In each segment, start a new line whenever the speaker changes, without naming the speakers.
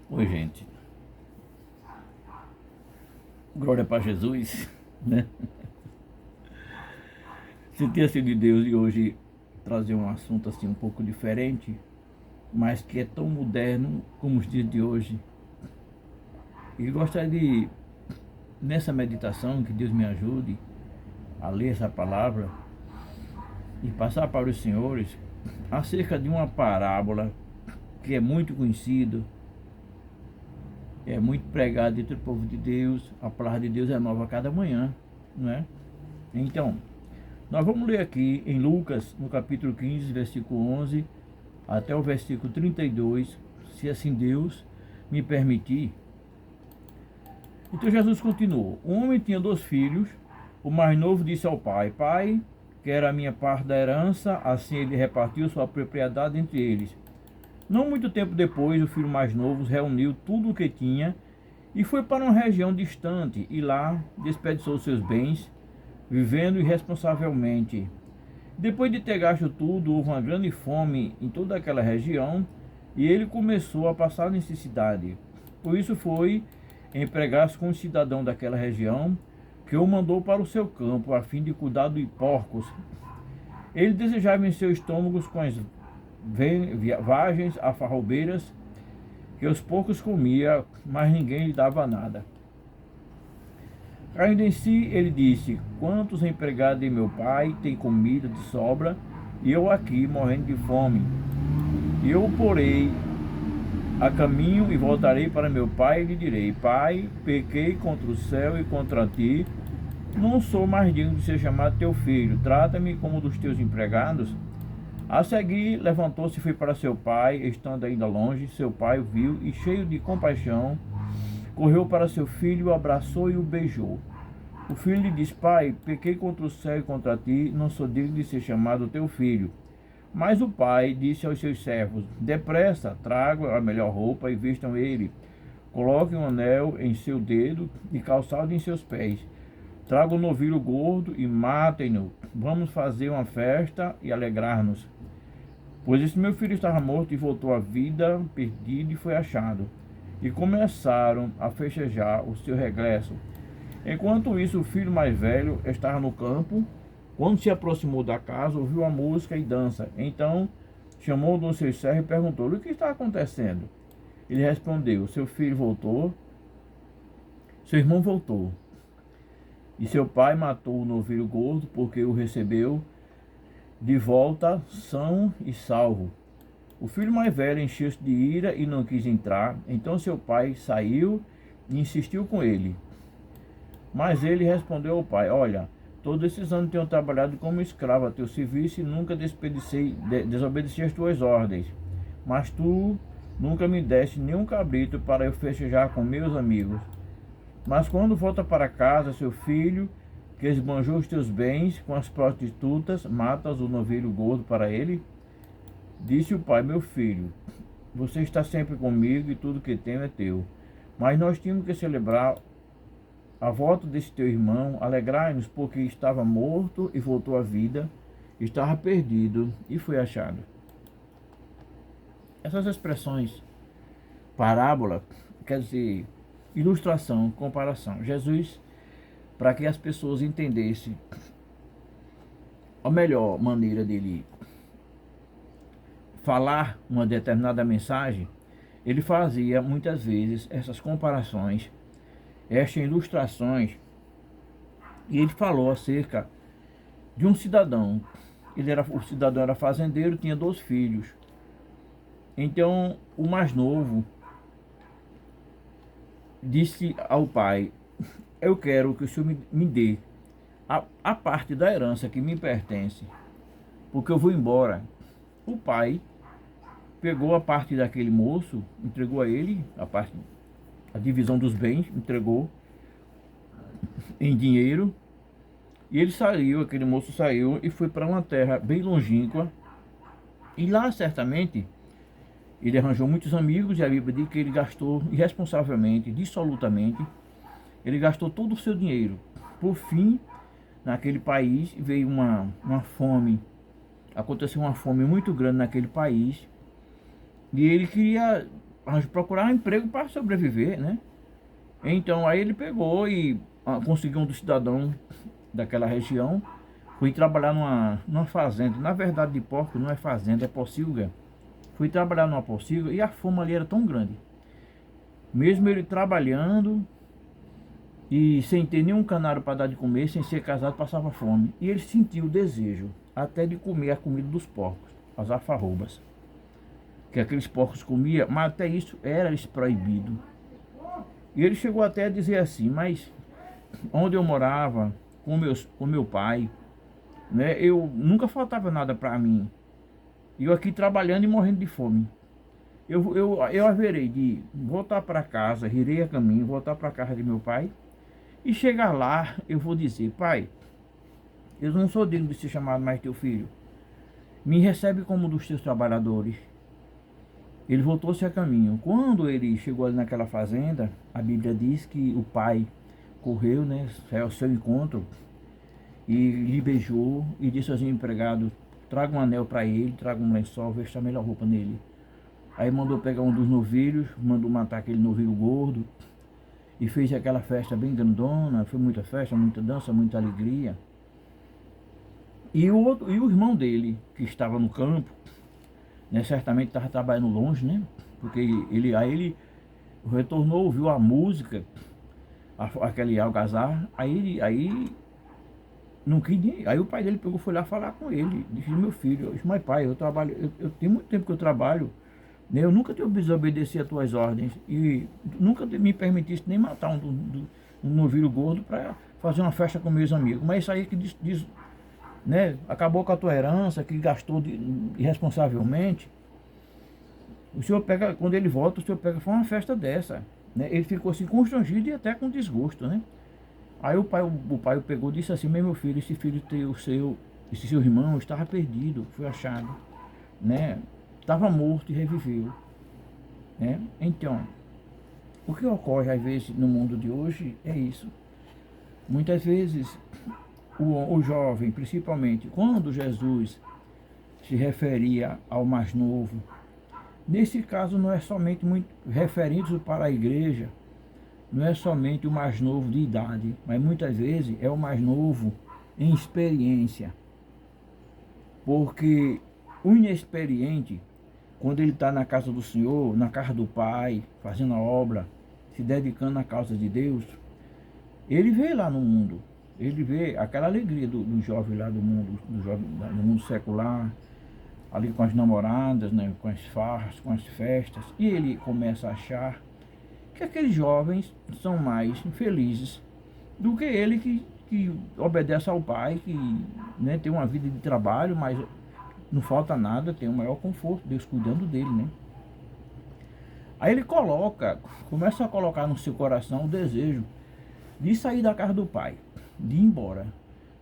Oi, gente. Glória para Jesus, né? Sentia assim de Deus e hoje trazer um assunto assim um pouco diferente, mas que é tão moderno como os dias de hoje. E gostaria de, nessa meditação, que Deus me ajude a ler essa palavra e passar para os senhores acerca de uma parábola que é muito conhecida, é muito pregada entre o povo de Deus. A palavra de Deus é nova a cada manhã, não é? Então, nós vamos ler aqui em Lucas, no capítulo 15, versículo 11, até o versículo 32, se assim Deus me permitir. Então Jesus continuou: um homem tinha 2 filhos. O mais novo disse ao pai: Pai, quero a minha parte da herança. Assim ele repartiu sua propriedade entre eles. Não muito tempo depois, o filho mais novo reuniu tudo o que tinha e foi para uma região distante, e lá desperdiçou seus bens, vivendo irresponsavelmente. Depois de ter gasto tudo, houve uma grande fome em toda aquela região e ele começou a passar necessidade. Por isso foi empregar-se com um cidadão daquela região, que o mandou para o seu campo a fim de cuidar de porcos. Ele desejava encher o estômago com as vagens alfarrobeiras que os porcos comia, mas ninguém lhe dava nada. Caindo em si, ele disse: Quantos empregados de meu pai têm comida de sobra, e eu aqui morrendo de fome? E eu porei a caminho e voltarei para meu pai e lhe direi: Pai, pequei contra o céu e contra ti, não sou mais digno de ser chamado teu filho, trata-me como um dos teus empregados. A seguir, levantou-se e foi para seu pai. Estando ainda longe, seu pai o viu e, cheio de compaixão, correu para seu filho, o abraçou e o beijou. O filho lhe disse: Pai, pequei contra o céu e contra ti, não sou digno de ser chamado teu filho. Mas o pai disse aos seus servos: Depressa, tragam a melhor roupa e vistam ele. Coloquem um anel em seu dedo e calçado em seus pés. Tragam um novilho gordo e matem-no. Vamos fazer uma festa e alegrar-nos. Pois esse meu filho estava morto e voltou à vida, perdido e foi achado. E começaram a festejar o seu regresso. Enquanto isso, o filho mais velho estava no campo. Quando se aproximou da casa, ouviu a música e dança. Então chamou um dos seus servos e perguntou-lhe: O que está acontecendo? Ele respondeu: Seu filho voltou, seu irmão voltou, e seu pai matou o novilho gordo, porque o recebeu de volta são e salvo. O filho mais velho encheu-se de ira e não quis entrar. Então seu pai saiu e insistiu com ele. Mas ele respondeu ao pai: Olha, todos esses anos tenho trabalhado como escravo a teu serviço e nunca desobedeci as tuas ordens. Mas tu nunca me deste nenhum cabrito para eu festejar com meus amigos. Mas quando volta para casa, seu filho, que esbanjou os teus bens com as prostitutas, matas o novilho gordo para ele? Disse o pai: Meu filho, você está sempre comigo e tudo que tenho é teu. Mas nós tínhamos que celebrar a volta desse teu irmão, alegrai-nos, porque estava morto e voltou à vida, estava perdido e foi achado. Essas expressões, parábola, quer dizer, ilustração, comparação. Jesus, para que as pessoas entendessem a melhor maneira dele falar uma determinada mensagem, ele fazia muitas vezes essas comparações, estas ilustrações, e ele falou acerca de um cidadão. O cidadão era fazendeiro, tinha 2 filhos. Então, o mais novo disse ao pai: Eu quero que o senhor me dê a parte da herança que me pertence, porque eu vou embora. O pai pegou a parte daquele moço, entregou a ele a divisão dos bens, entregou em dinheiro, e ele saiu, aquele moço saiu e foi para uma terra bem longínqua, e lá certamente ele arranjou muitos amigos, e a Bíblia diz que ele gastou irresponsavelmente, dissolutamente, ele gastou todo o seu dinheiro. Por fim, naquele país veio uma fome, aconteceu uma fome muito grande naquele país, e ele queria procurar um emprego para sobreviver, né? Então aí ele pegou e conseguiu um dos cidadãos daquela região, fui trabalhar numa fazenda, na verdade de porco não é fazenda, é pocilga. Fui trabalhar numa pocilga e a fome ali era tão grande. Mesmo ele trabalhando e sem ter nenhum canário para dar de comer, sem ser casado, passava fome. E ele sentiu o desejo até de comer a comida dos porcos, as alfarrobas, que aqueles porcos comiam, mas até isso era-lhes proibido. E ele chegou até a dizer assim, mas onde eu morava, com meu pai, né, eu nunca faltava nada para mim. E eu aqui trabalhando e morrendo de fome. Eu haverei de voltar para casa, irei a caminho, voltar para a casa de meu pai. E chegar lá, eu vou dizer, pai, eu não sou digno de ser chamado mais teu filho. Me recebe como um dos teus trabalhadores. Ele voltou-se a caminho. Quando ele chegou ali naquela fazenda, a Bíblia diz que o pai correu, né, saiu ao seu encontro e lhe beijou e disse aos empregados, traga um anel para ele, traga um lençol, veste a melhor roupa nele. Aí mandou pegar um dos novilhos, mandou matar aquele novilho gordo e fez aquela festa bem grandona, foi muita festa, muita dança, muita alegria. E o irmão dele, que estava no campo, né, certamente estava trabalhando longe, né? Porque ele retornou, ouviu a música, aquele algazar, aí não quis, aí o pai dele pegou, foi lá falar com ele, disse, meu filho, eu disse, mas pai, eu trabalho, eu tenho muito tempo que eu trabalho, né, eu nunca tenho desobedecido as tuas ordens e nunca me permitiste nem matar um novilho gordo para fazer uma festa com meus amigos, mas isso aí que diz, né, acabou com a tua herança, que gastou irresponsavelmente. O senhor pega, quando ele volta, o senhor pega, foi uma festa dessa, né? Ele ficou assim constrangido e até com desgosto, né? Aí o pai pegou e disse assim, meu filho, esse filho esse seu irmão estava perdido, foi achado, né? Estava morto e reviveu, né? Então, o que ocorre às vezes no mundo de hoje é isso. Muitas vezes o jovem, principalmente quando Jesus se referia ao mais novo, nesse caso não é somente muito referente para a igreja, não é somente o mais novo de idade, mas muitas vezes é o mais novo em experiência. Porque o inexperiente, quando ele está na casa do Senhor, na casa do Pai, fazendo a obra, se dedicando à causa de Deus, ele vê lá no mundo, ele vê aquela alegria do jovem lá do mundo secular, ali com as namoradas, né, com as farras, com as festas, e ele começa a achar que aqueles jovens são mais felizes do que ele que obedece ao pai, que, né, tem uma vida de trabalho, mas não falta nada, tem o maior conforto, Deus cuidando dele, né? Aí ele começa a colocar no seu coração o desejo de sair da casa do pai, de ir embora.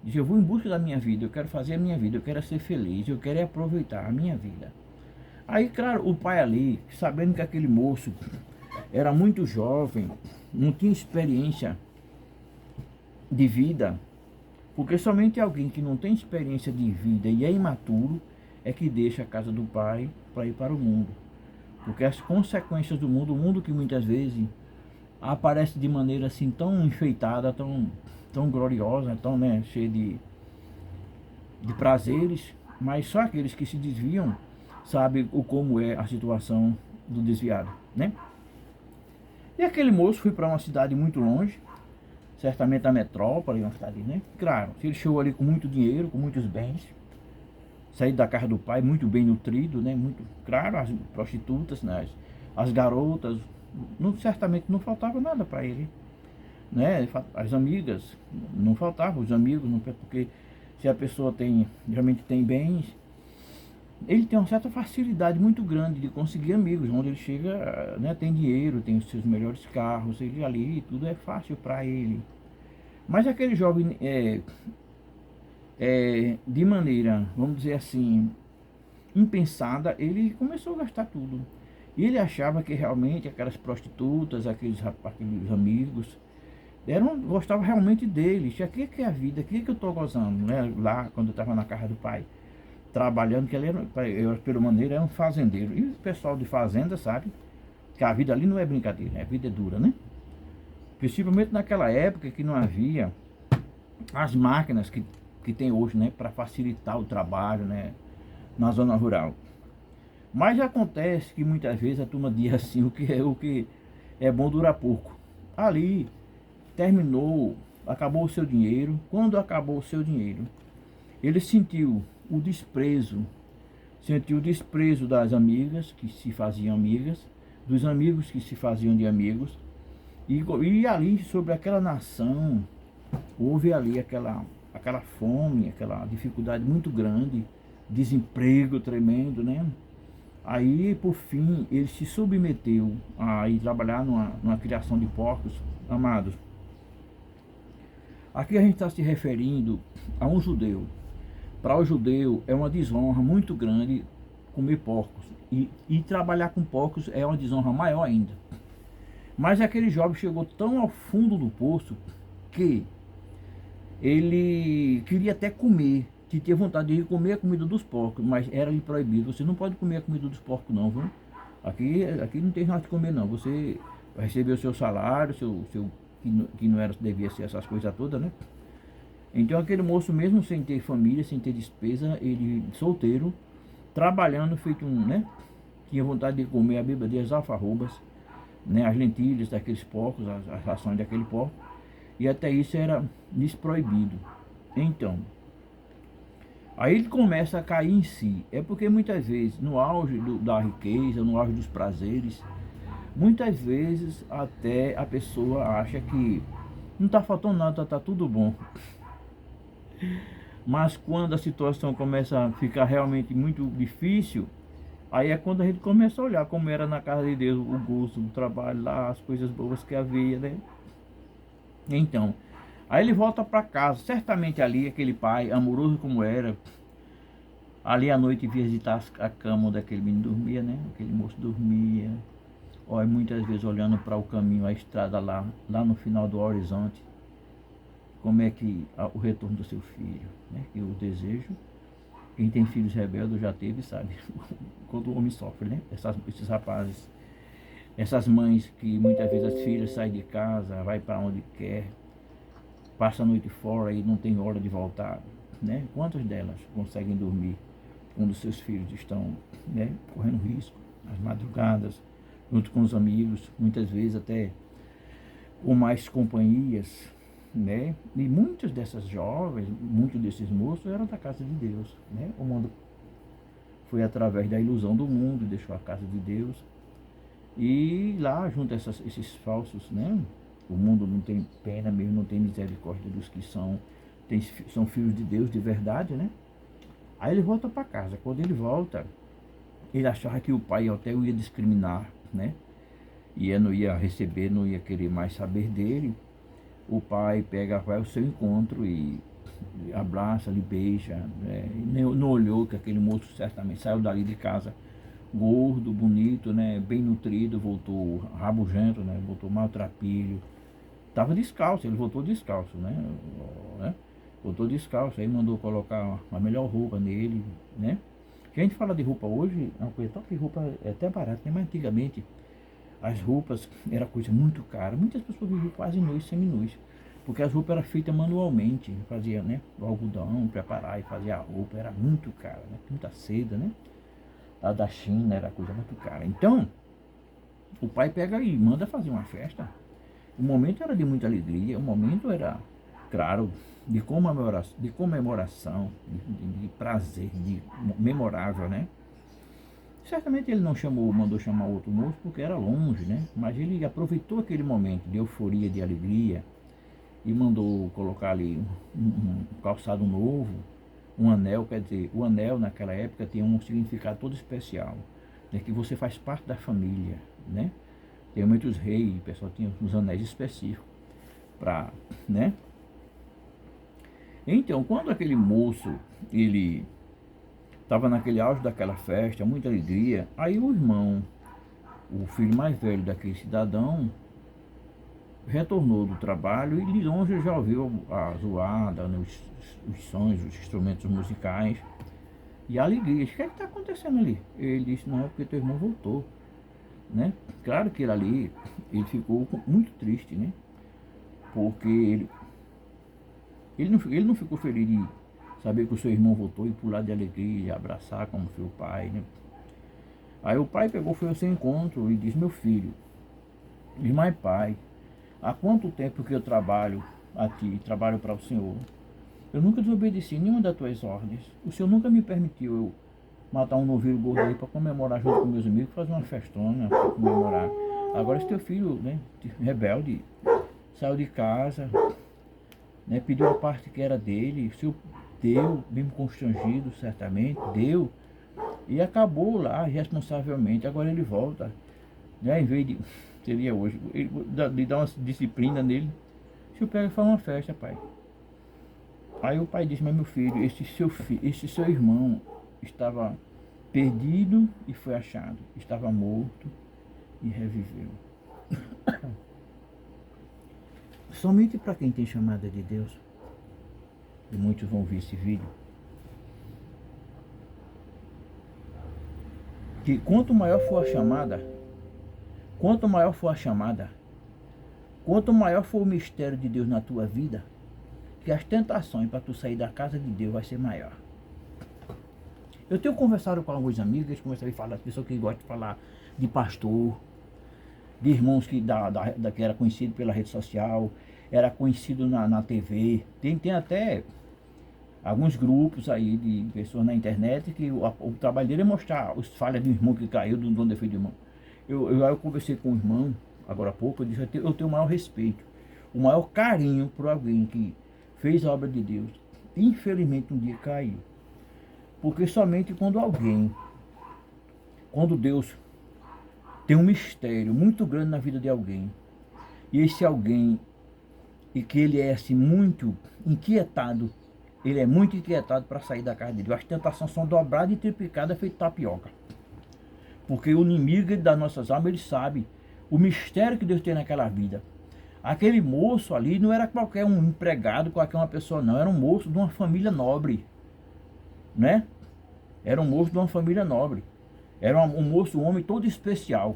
Diz, eu vou em busca da minha vida, eu quero fazer a minha vida, eu quero ser feliz, eu quero aproveitar a minha vida. Aí, claro, o pai ali, sabendo que aquele moço era muito jovem, não tinha experiência de vida, porque somente alguém que não tem experiência de vida e é imaturo é que deixa a casa do pai para ir para o mundo. Porque as consequências do mundo, o mundo que muitas vezes aparece de maneira assim tão enfeitada, tão gloriosa, tão, né, cheia de prazeres, mas só aqueles que se desviam sabem como é a situação do desviado, né? E aquele moço foi para uma cidade muito longe, certamente a metrópole, uma cidade, né? Claro, ele chegou ali com muito dinheiro, com muitos bens, saído da casa do pai, muito bem nutrido, né? Muito, claro, as prostitutas, né? As garotas, certamente não faltava nada para ele, né? As amigas, não faltavam os amigos, porque se a pessoa realmente tem bens, ele tem uma certa facilidade muito grande de conseguir amigos, onde ele chega, né, tem dinheiro, tem os seus melhores carros, ele ali, tudo é fácil para ele. Mas aquele jovem, de maneira, vamos dizer assim, impensada, ele começou a gastar tudo. E ele achava que realmente aquelas prostitutas, aqueles amigos, gostavam realmente dele. O que é a vida? O que eu estou gozando, né? Lá, quando eu estava na casa do pai, trabalhando, que ele era, pelo maneira, era um fazendeiro. E o pessoal de fazenda, sabe? Que a vida ali não é brincadeira, a vida é dura, né? Principalmente naquela época que não havia as máquinas que tem hoje, né? Para facilitar o trabalho, né? Na zona rural. Mas acontece que muitas vezes a turma diz assim, o que é bom dura pouco. Ali terminou, acabou o seu dinheiro. Quando acabou o seu dinheiro, ele sentiu o desprezo das amigas que se faziam amigas, dos amigos que se faziam de amigos, e ali sobre aquela nação, houve ali aquela fome, aquela dificuldade muito grande, desemprego tremendo, né? Aí, por fim, ele se submeteu a ir trabalhar numa criação de porcos. Amados, aqui a gente está se referindo a um judeu. Para o judeu é uma desonra muito grande comer porcos. E trabalhar com porcos é uma desonra maior ainda. Mas aquele jovem chegou tão ao fundo do poço que ele queria até comer, que tinha vontade de comer a comida dos porcos, mas era-lhe proibido. Você não pode comer a comida dos porcos não, viu? Aqui não tem nada de comer não. Você vai receber o seu salário, que não era, devia ser essas coisas todas, né? Então aquele moço, mesmo sem ter família, sem ter despesa, ele solteiro, trabalhando, feito né? Tinha vontade de comer a Bíblia as alfarrobas, né? As lentilhas daqueles porcos, as rações daquele porco. E até isso era lhes proibido. Então, aí ele começa a cair em si. É porque muitas vezes, no auge da riqueza, no auge dos prazeres, muitas vezes até a pessoa acha que não está faltando nada, está tudo bom. Mas quando a situação começa a ficar realmente muito difícil, aí é quando a gente começa a olhar como era na casa de Deus, o gosto do trabalho lá, as coisas boas que havia, né? Então, aí ele volta para casa, certamente ali aquele pai, amoroso como era, ali à noite visitar a cama onde aquele menino dormia, né? Aquele moço dormia, olha, muitas vezes olhando para o caminho, a estrada lá no final do horizonte, como é que o retorno do seu filho, né? E o desejo, quem tem filhos rebeldes já teve, sabe? Quando o homem sofre, né? Esses rapazes, essas mães que muitas vezes as filhas saem de casa, vai para onde quer, passa a noite fora e não tem hora de voltar, né? Quantas delas conseguem dormir quando os seus filhos estão, né, correndo risco, nas madrugadas, junto com os amigos, muitas vezes até com mais companhias, né? E muitas dessas jovens, muitos desses moços eram da casa de Deus, né? O mundo foi através da ilusão do mundo, deixou a casa de Deus. E lá, junto a esses falsos, né? O mundo não tem pena mesmo, não tem misericórdia dos que são filhos de Deus de verdade, né? Aí ele volta para casa. Quando ele volta, ele achava que o pai até o ia discriminar, né? E não ia receber, não ia querer mais saber dele. O pai vai ao seu encontro e abraça, lhe beija, né? Não olhou que aquele moço certamente saiu dali de casa gordo, bonito, né, bem nutrido, voltou rabugento, né, voltou maltrapilho, estava descalço, ele voltou descalço, né, voltou descalço, aí mandou colocar uma melhor roupa nele, né. Que a gente fala de roupa hoje, é uma coisa, tal que roupa é até barata, né, mas antigamente as roupas era coisa muito cara, muitas pessoas viviam quase nus, semi-nus, porque as roupas eram feitas manualmente, fazia, né, o algodão, preparar e fazer a roupa, era muito cara, né, muita seda, né. Lá da China era coisa muito cara. Então, o pai pega e manda fazer uma festa. O momento era de muita alegria, o momento era, claro, de comemoração, de prazer, de memorável, né? Certamente ele não mandou chamar outro moço porque era longe, né? Mas ele aproveitou aquele momento de euforia, de alegria e mandou colocar ali um calçado novo, um anel. Quer dizer, o anel naquela época tinha um significado todo especial, né, que você faz parte da família, né? Tem muitos reis, o pessoal tinha uns anéis específicos para, né? Então, quando aquele moço, ele estava naquele auge daquela festa, muita alegria, aí o irmão, o filho mais velho daquele cidadão, retornou do trabalho e de longe já ouviu a zoada, né, os sons, os instrumentos musicais e a alegria. O que é que está acontecendo ali? Ele disse, não, é porque teu irmão voltou, né? Claro que ele ficou muito triste, né? Porque ele não ficou feliz de saber que o seu irmão voltou e pular de alegria e abraçar como seu pai, né? Aí o pai pegou, foi ao seu encontro e disse: meu filho, diz, mas pai, há quanto tempo que eu trabalho a ti, trabalho para o Senhor? Eu nunca desobedeci nenhuma das tuas ordens. O Senhor nunca me permitiu eu matar um novilho gordo aí para comemorar junto com meus amigos, fazer uma festona para comemorar. Agora esse teu filho, né, rebelde, saiu de casa, né, pediu a parte que era dele, o Senhor deu, mesmo constrangido, certamente, deu, e acabou lá, responsavelmente. Agora ele volta, né, em vez de, seria hoje, de dar uma disciplina nele, o Senhor pega e faz uma festa, pai. Aí o pai disse: mas meu filho, esse seu irmão estava perdido e foi achado, estava morto e reviveu. Somente para quem tem chamada de Deus, e muitos vão ver esse vídeo, que quanto maior for a chamada, quanto maior for a chamada, quanto maior for o mistério de Deus na tua vida, que as tentações para tu sair da casa de Deus vai ser maior. Eu tenho conversado com alguns amigos, eles começaram a falar, pessoas que gostam de falar de pastor, de irmãos que era conhecido pela rede social, era conhecido na TV. Tem até alguns grupos aí de pessoas na internet que o trabalho dele é mostrar os falhas do irmão que caiu, do defeito do irmão. Eu conversei com um irmão, agora há pouco, eu disse: eu tenho o maior respeito, o maior carinho por alguém que fez a obra de Deus. Infelizmente um dia caiu. Porque somente quando Deus tem um mistério muito grande na vida de alguém, e esse alguém, e que ele é assim muito inquietado, ele é muito inquietado para sair da casa de Deus. As tentações são dobradas e triplicadas, feito tapioca. Porque o inimigo das nossas almas, ele sabe o mistério que Deus tem naquela vida. Aquele moço ali não era qualquer um empregado, qualquer uma pessoa, não. Era um moço de uma família nobre, né? Era um moço de uma família nobre. Era um moço, um homem todo especial,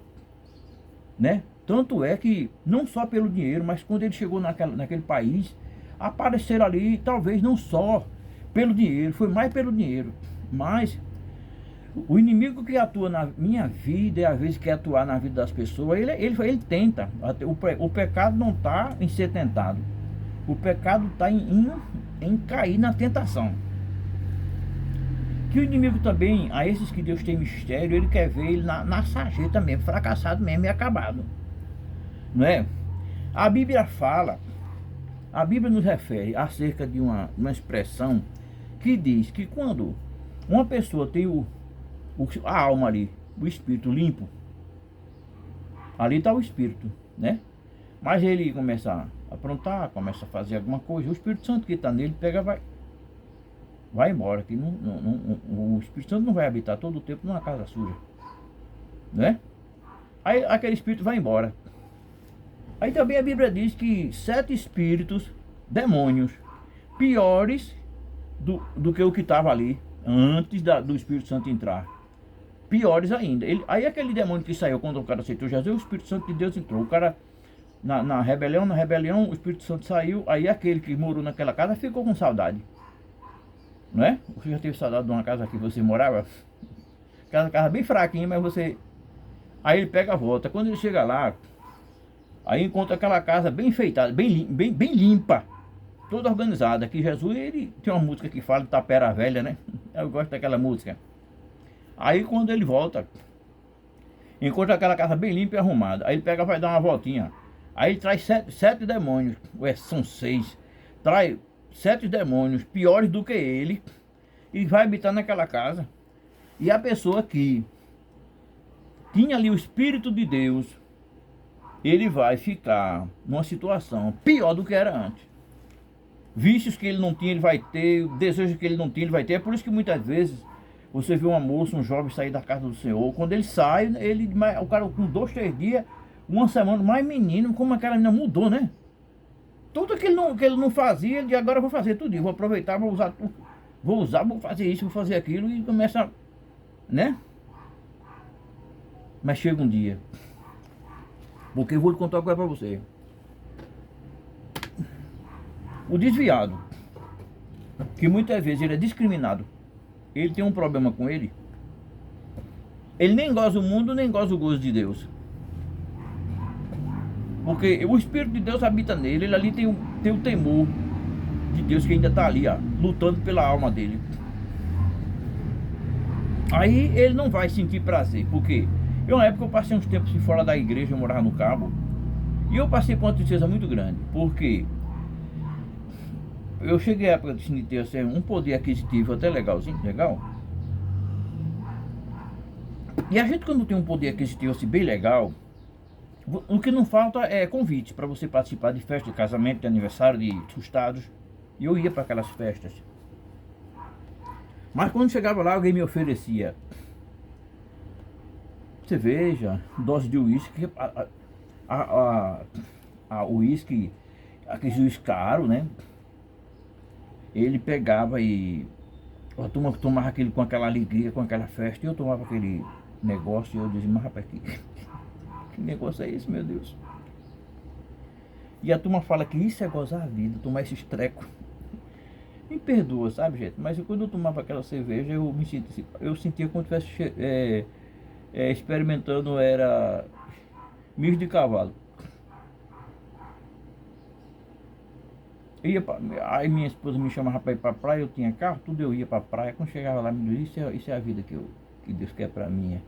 né? Tanto é que, não só pelo dinheiro, mas quando ele chegou naquele país, apareceram ali, talvez não só pelo dinheiro, foi mais pelo dinheiro, mas o inimigo que atua na minha vida e às vezes quer atuar na vida das pessoas, ele tenta. O pecado não está em ser tentado. O pecado está em cair na tentação. Que o inimigo também, a esses que Deus tem mistério, ele quer ver ele na sarjeta mesmo, fracassado mesmo e acabado. Não é? A Bíblia nos refere acerca de uma expressão que diz que quando uma pessoa tem a alma ali, o espírito limpo, ali está o espírito, né? Mas ele começa a aprontar, começa a fazer alguma coisa, o Espírito Santo que está nele vai embora, que o Espírito Santo não vai habitar todo o tempo numa casa suja, né? Aí aquele espírito vai embora. Aí também a Bíblia diz que 7 espíritos, demônios, piores do que o que estava ali antes do Espírito Santo entrar. Piores ainda. Aí aquele demônio que saiu quando o cara aceitou Jesus, o Espírito Santo de Deus entrou. O cara na rebelião, o Espírito Santo saiu. Aí aquele que morou naquela casa ficou com saudade. Não é? Você já teve saudade de uma casa que você morava? Aquela casa bem fraquinha, mas você... Aí ele pega a volta. Quando ele chega lá, aí encontra aquela casa bem enfeitada, bem limpa, toda organizada. Que Jesus, ele tem uma música que fala de Tapera Velha, né? Eu gosto daquela música. Aí quando ele volta, encontra aquela casa bem limpa e arrumada. Aí ele pega e vai dar uma voltinha. Aí ele traz 7 demônios, são 6. Traz 7 demônios piores do que ele e vai habitar naquela casa. E a pessoa que tinha ali o Espírito de Deus, ele vai ficar numa situação pior do que era antes. Vícios que ele não tinha, ele vai ter. Desejos que ele não tinha, ele vai ter. É por isso que muitas vezes você vê uma moça, um jovem sair da casa do Senhor. Quando ele sai, o cara com 2, 3 dias, uma semana, mais menino, como aquela menina mudou, né? Tudo que ele não fazia, ele diz: agora eu vou fazer tudo. Vou aproveitar, vou fazer isso, vou fazer aquilo. E começa, né? Mas chega um dia Porque eu vou lhe contar uma coisa pra você. O desviado, que muitas vezes ele é discriminado, ele tem um problema com ele, ele nem goza o mundo, nem goza o gozo de Deus. Porque o Espírito de Deus habita nele, ele ali tem o temor de Deus que ainda está ali, ó, lutando pela alma dele. Aí ele não vai sentir prazer, porque uma época eu passei uns tempos fora da igreja, eu morava no Cabo, e eu passei por uma tristeza muito grande, porque eu cheguei à época de ter assim, um poder aquisitivo até legalzinho, legal. E a gente quando tem um poder aquisitivo assim, bem legal, o que não falta é convite para você participar de festa de casamento, de aniversário, de sustados. E eu ia para aquelas festas. Mas quando chegava lá, alguém me oferecia cerveja, dose de uísque, a uísque, aquele uísque caro, né? Ele pegava e a turma tomava aquele com aquela alegria, com aquela festa, e eu tomava aquele negócio e eu dizia, mas rapaz, que negócio é esse, meu Deus? E a turma fala que isso é gozar a vida, tomar esses trecos. Me perdoa, sabe, gente? Mas quando eu tomava aquela cerveja, eu sentia como se estivesse experimentando, era mijo de cavalo. Aí minha esposa me chamava para ir para a praia, eu tinha carro, tudo eu ia para a praia. Quando chegava lá, me dizia, isso é a vida que Deus quer para mim.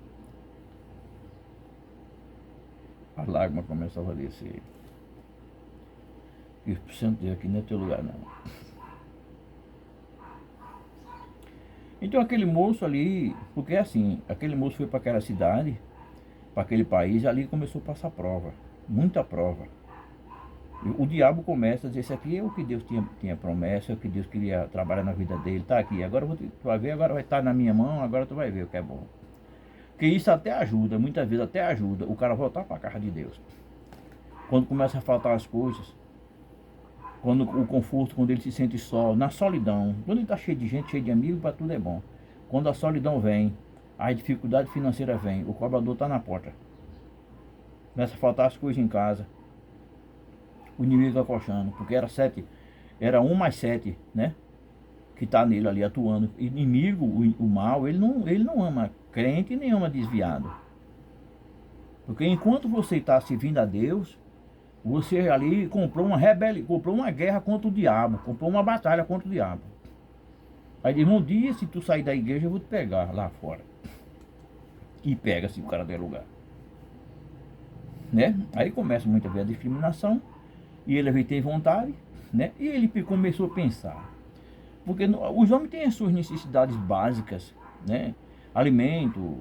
A lágrima começava a descer. E o Santo Deus, aqui não é teu lugar não. Então aquele moço ali, porque assim, aquele moço foi para aquela cidade, para aquele país, e ali começou a passar prova, muita prova. O diabo começa a dizer, isso aqui é o que Deus tinha promessa, é o que Deus queria trabalhar na vida dele, tá aqui, agora tu vai ver, agora vai estar na minha mão, agora tu vai ver o que é bom. Porque isso até ajuda, muitas vezes até ajuda o cara a voltar para a casa de Deus. Quando começa a faltar as coisas, quando o conforto, quando ele se sente só, na solidão, quando ele está cheio de gente, cheio de amigos, para tudo é bom. Quando a solidão vem, a dificuldade financeira vem, o cobrador está na porta. Começa a faltar as coisas em casa. O inimigo acochando, porque era 1 mais 7, né? Que está nele ali atuando. Inimigo, o mal, ele não ama crente nem ama desviado. Porque enquanto você está servindo a Deus, você ali comprou uma rebelião, comprou uma guerra contra o diabo, comprou uma batalha contra o diabo. Aí diz, um dia se tu sair da igreja eu vou te pegar lá fora. E pega se o cara der lugar. Né? Aí começa muitas vezes a discriminação. E ele tem vontade, né? E ele começou a pensar. Porque os homens têm as suas necessidades básicas, né? Alimento,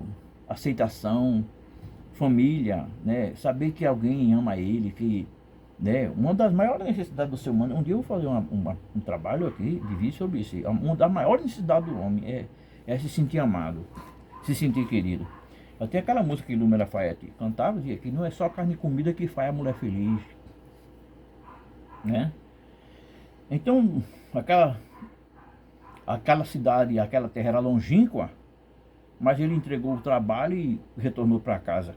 aceitação, família, né? Saber que alguém ama ele, que, né? Uma das maiores necessidades do ser humano, um dia eu vou fazer um trabalho aqui de vídeo sobre isso. Uma das maiores necessidades do homem é se sentir amado, se sentir querido. Até aquela música que Lúcia Lafayette cantava, dizia que não é só carne e comida que faz a mulher feliz, né? Então, aquela cidade, aquela terra era longínqua, mas ele entregou o trabalho e retornou para casa.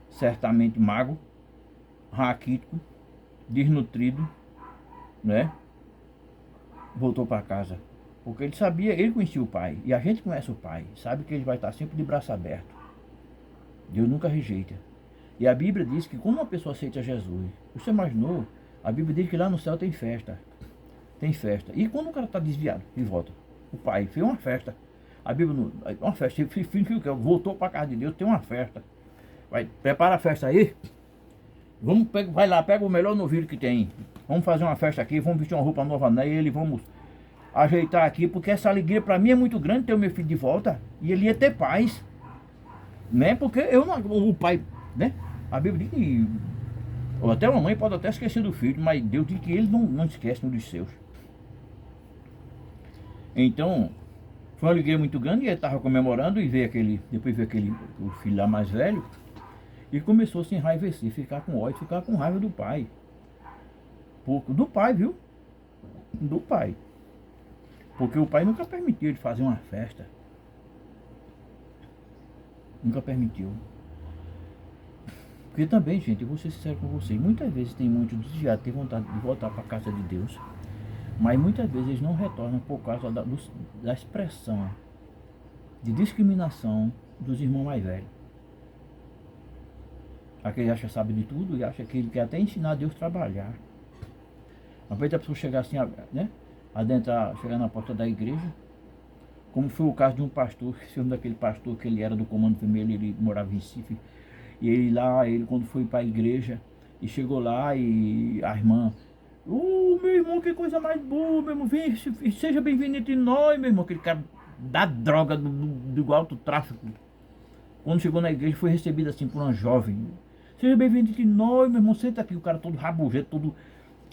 Certamente magro, raquítico, desnutrido, né? Voltou para casa. Porque ele sabia, ele conhecia o pai. E a gente conhece o pai. Sabe que ele vai estar sempre de braço aberto. Deus nunca rejeita. E a Bíblia diz que quando uma pessoa aceita Jesus, você imaginou? A Bíblia diz que lá no céu tem festa. Tem festa. E quando o cara está desviado e volta, o pai fez uma festa. A Bíblia, uma festa, filho voltou para a casa de Deus, tem uma festa. Vai, prepara a festa aí. Vai lá, pega o melhor novilho que tem. Vamos fazer uma festa aqui, vamos vestir uma roupa nova nele, vamos ajeitar aqui, porque essa alegria para mim é muito grande ter o meu filho de volta. E ele ia ter paz. Né? Porque eu não, o pai, né? A Bíblia diz que ou até uma mãe pode até esquecer do filho, mas Deus diz que ele não esquece dos seus. Então, foi uma alegria muito grande e ele estava comemorando e depois veio o filho lá mais velho e começou a se enraivecer, ficar com ódio, ficar com raiva do pai. Do pai, viu? Do pai. Porque o pai nunca permitiu ele fazer uma festa. Nunca permitiu. Porque também, gente, eu vou ser sincero com vocês, muitas vezes tem muitos desviados, tem vontade de voltar para a casa de Deus, mas muitas vezes eles não retornam por causa da expressão de discriminação dos irmãos mais velhos. Aquele acha que sabe de tudo e acha que ele quer até ensinar Deus a trabalhar. Às vezes a pessoa chegar assim, né? Adentrar, chegar na porta da igreja, como foi o caso de um pastor, esse nome daquele pastor que ele era do Comando Vermelho, ele morava em Recife, e ele quando foi para a igreja, e chegou lá e a irmã, meu irmão, que coisa mais boa, meu irmão, vem, seja bem-vindo entre nós, meu irmão, aquele cara da droga, do alto tráfico, quando chegou na igreja foi recebido assim por uma jovem, seja bem-vindo entre nós, meu irmão, senta aqui, o cara todo rabugento, todo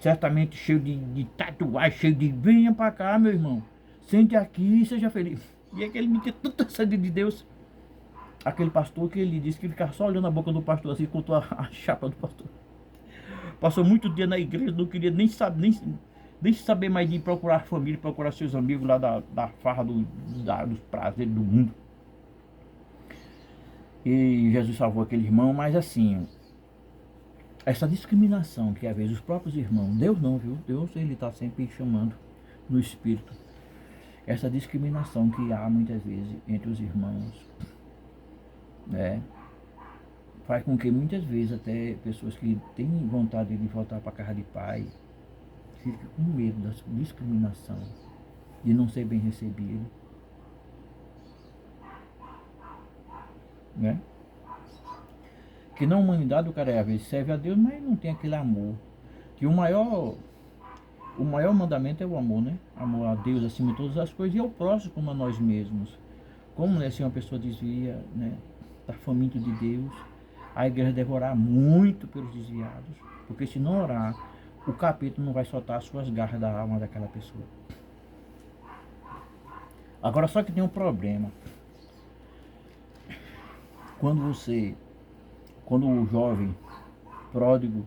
certamente cheio de tatuagem, cheio de, venha pra cá, meu irmão, sente aqui, seja feliz. E aquele me tinha tanta sede de Deus. Aquele pastor que ele disse que ficava só olhando a boca do pastor assim, contou a chapa do pastor. Passou muito dia na igreja, não queria nem saber mais de procurar a família, procurar seus amigos lá da farra dos prazeres do mundo. E Jesus salvou aquele irmão, mas assim, essa discriminação que às vezes os próprios irmãos, Deus não, viu? Deus ele está sempre chamando no Espírito. Essa discriminação que há muitas vezes entre os irmãos, né? Faz com que muitas vezes até pessoas que têm vontade de voltar para a casa de pai fiquem com medo da discriminação, de não ser bem recebido, né? Que na humanidade o cara às vezes serve a Deus, mas não tem aquele amor. Que o maior mandamento é o amor, né? Amor a Deus acima de todas as coisas e ao próximo como a nós mesmos. Como, né, se uma pessoa desvia, né, está faminto de Deus, a igreja deve orar muito pelos desviados, porque se não orar, o capeta não vai soltar as suas garras da alma daquela pessoa. Agora só que tem um problema. Quando o jovem pródigo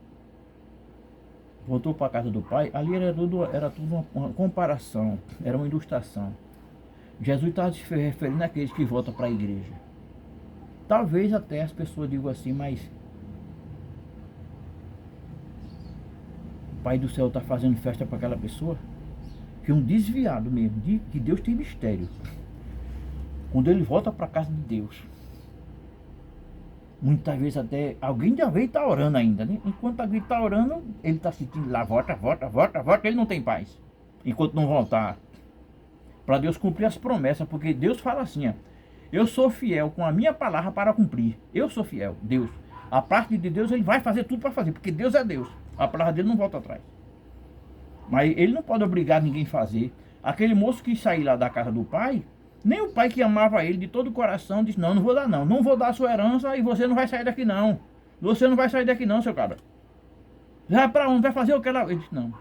voltou para a casa do pai, ali era tudo uma comparação, era uma ilustração. Jesus estava se referindo àqueles que voltam para a igreja. Talvez até as pessoas digam assim, mas o Pai do céu está fazendo festa para aquela pessoa? Que um desviado mesmo, que Deus tem mistério. Quando ele volta para a casa de Deus, muitas vezes até alguém já veio estar orando ainda, né? Enquanto alguém está orando, ele está sentindo lá, volta, ele não tem paz. Enquanto não voltar. Para Deus cumprir as promessas, porque Deus fala assim, ó, eu sou fiel com a minha palavra para cumprir. Eu sou fiel, Deus. A parte de Deus ele vai fazer tudo para fazer, porque Deus é Deus. A palavra dele não volta atrás. Mas ele não pode obrigar ninguém a fazer. Aquele moço que saiu lá da casa do pai, nem o pai que amava ele de todo o coração disse, não vou dar não. Não vou dar a sua herança e você não vai sair daqui não. Você não vai sair daqui não, seu cabra. Vai para onde? Vai fazer o que ela... Ele disse, não.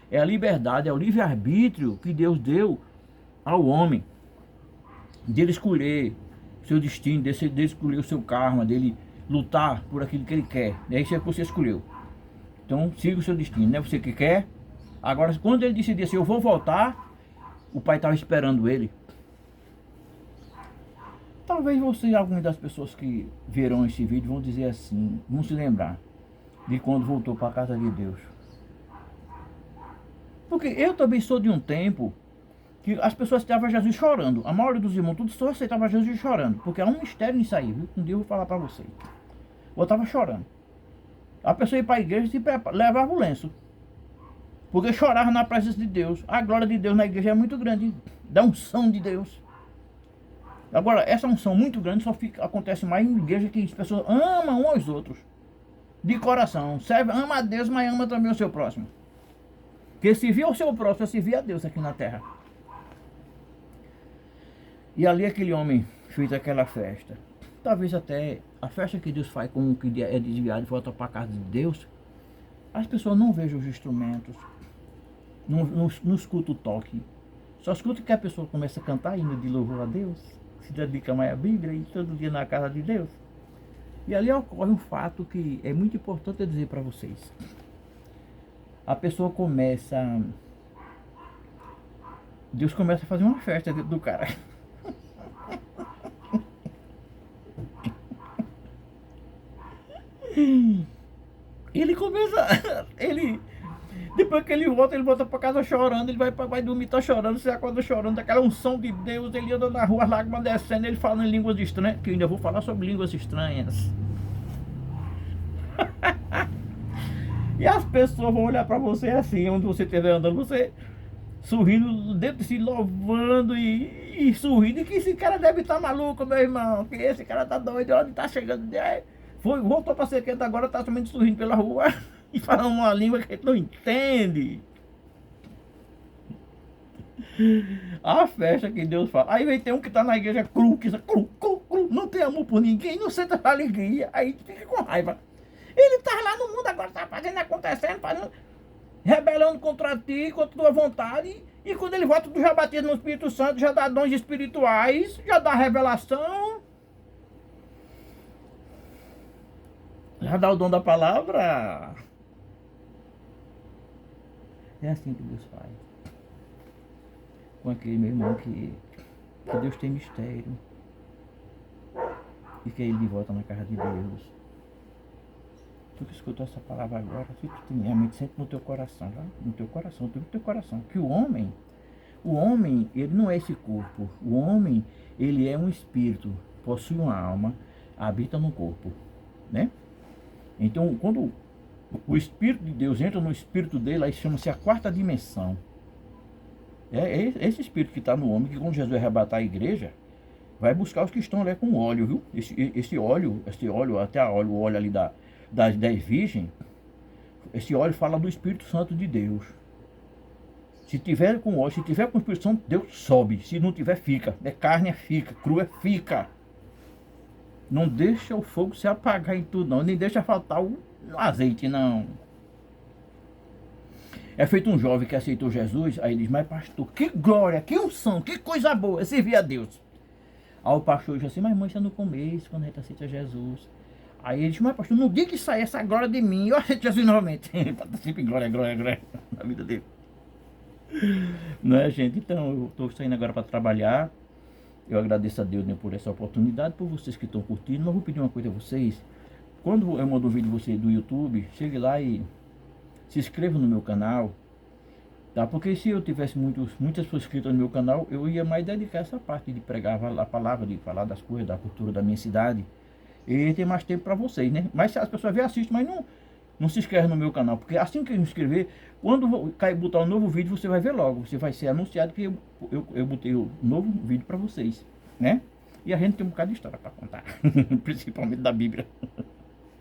É a liberdade, é o livre-arbítrio que Deus deu ao homem. Dele escolher seu destino, dele escolher o seu karma, dele lutar por aquilo que ele quer. É isso que você escolheu. Então siga o seu destino, não é você que quer. Agora, quando ele decidir assim, eu vou voltar, o pai estava esperando ele. Talvez você, algumas das pessoas que verão esse vídeo vão dizer assim, vão se lembrar de quando voltou para a casa de Deus. Porque eu também sou de um tempo que as pessoas aceitavam Jesus chorando. A maioria dos irmãos, tudo só aceitava Jesus chorando. Porque há um mistério nisso aí, viu? Um dia eu vou falar para vocês. Eu estava chorando. A pessoa ia para a igreja e levava o lenço. Porque chorava na presença de Deus. A glória de Deus na igreja é muito grande. Da unção de Deus. Agora, essa unção muito grande só acontece mais em igreja que as pessoas amam uns aos outros. De coração. Ama a Deus, mas ama também o seu próximo. Porque se via o seu próximo, se via a Deus aqui na terra. E ali aquele homem fez aquela festa. Talvez até a festa que Deus faz com o que é desviado e volta para a casa de Deus, as pessoas não vejam os instrumentos, não escutam o toque. Só escuta que a pessoa começa a cantar hino de louvor a Deus, se dedica mais à Bíblia e todo dia na casa de Deus. E ali ocorre um fato que é muito importante eu dizer para vocês. A pessoa começa... Deus começa a fazer uma festa dentro do cara. Ele começa, depois que ele volta pra casa chorando, ele vai dormir, tá chorando, você acorda chorando, aquela unção de Deus, ele anda na rua, as lágrimas descendo, ele falando em línguas estranhas, que eu ainda vou falar sobre línguas estranhas. E as pessoas vão olhar pra você assim, onde você estiver andando, você sorrindo, dentro de si, louvando e sorrindo, e que esse cara deve estar maluco, meu irmão, que esse cara tá doido, onde tá chegando, voltou pra ser quente agora, tá somente sorrindo pela rua e falando uma língua que a gente não entende. A festa que Deus fala. Aí vem ter um que tá na igreja cru, que cru, não tem amor por ninguém, não sente alegria, aí fica com raiva. Ele tá lá no mundo agora, tá fazendo, acontecendo, fazendo, rebelando contra ti, contra tua vontade, e quando ele volta, tu já batido no Espírito Santo, já dá dons espirituais, já dá revelação, já dá o dom da palavra. É assim que Deus faz com aquele meu irmão que Deus tem mistério e que ele de volta na casa de Deus. Tu que escutou essa palavra agora, se tu tem realmente, sente no teu coração, tá? No teu coração, que o homem, ele não é esse corpo. O homem, ele é um espírito, possui uma alma, habita no corpo, né? Então, quando o Espírito de Deus entra no espírito dele, aí chama-se a quarta dimensão. É esse espírito que está no homem, que quando Jesus arrebatar a igreja, vai buscar os que estão ali com óleo, viu? Esse óleo, até o óleo ali das 10 virgens, esse óleo fala do Espírito Santo de Deus. Se tiver com óleo, se tiver com o Espírito Santo, Deus sobe. Se não tiver, fica. É carne, fica. Cru, fica. Não deixa o fogo se apagar em tudo, não. Nem deixa faltar o azeite, não. É feito um jovem que aceitou Jesus, aí ele diz, mas pastor, que glória, que unção, que coisa boa, é servir a Deus. Aí o pastor diz assim, mas mãe, isso é no começo, quando a gente aceita Jesus. Aí ele diz, mas pastor, no dia que sair essa glória de mim, eu aceito Jesus novamente. Ele está sempre glória na vida dele. Não é, gente? Então, eu estou saindo agora para trabalhar. Eu agradeço a Deus, né, por essa oportunidade, por vocês que estão curtindo. Mas eu vou pedir uma coisa a vocês. Quando eu mando um vídeo você do YouTube, chegue lá e se inscreva no meu canal, tá? Porque se eu tivesse muitas pessoas inscritas no meu canal, eu ia mais dedicar essa parte de pregar a palavra, de falar das coisas, da cultura da minha cidade. E ter mais tempo para vocês, né? Mas se as pessoas vêm, assistem, mas não se inscreve no meu canal, porque assim que eu me inscrever, quando cair botar um novo vídeo, você vai ver logo, você vai ser anunciado que eu botei um novo vídeo para vocês, né? E a gente tem um bocado de história para contar, principalmente da Bíblia.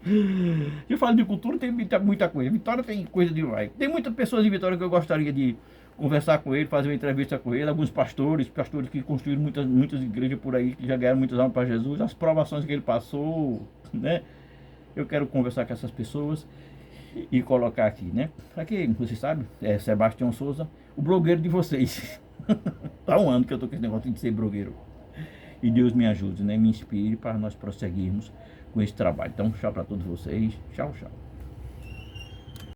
Se eu falo de cultura, tem muita coisa. Vitória tem coisa demais. Tem muitas pessoas de Vitória que eu gostaria de conversar com ele, fazer uma entrevista com ele. Alguns pastores que construíram muitas igrejas por aí, que já ganharam muitas almas para Jesus, as provações que ele passou, né? Eu quero conversar com essas pessoas e colocar aqui, né? Aqui, você sabe, é Sebastião Souza, o blogueiro de vocês. Há um ano que eu tô com esse negócio de ser blogueiro. E Deus me ajude, né? Me inspire para nós prosseguirmos com esse trabalho. Então, tchau para todos vocês. Tchau, tchau.